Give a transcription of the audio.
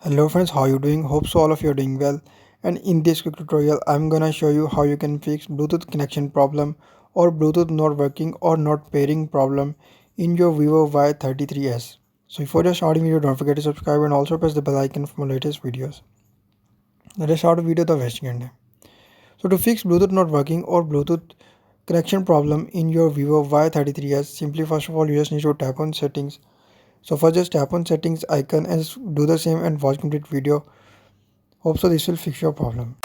Hello friends, how you doing? Hope so all of you are doing well. And in this quick tutorial, I'm gonna show you how you can fix Bluetooth connection problem or Bluetooth not working or not pairing problem in your Vivo Y33s. So before just starting video, don't forget to subscribe and also press the bell icon for my latest videos. Let us start the video without wasting any time. So to fix Bluetooth not working or Bluetooth connection problem in your Vivo Y33s, simply first of all you just need to tap on settings. So first just tap on settings icon and do the same and watch complete video. Hope so this will fix your problem.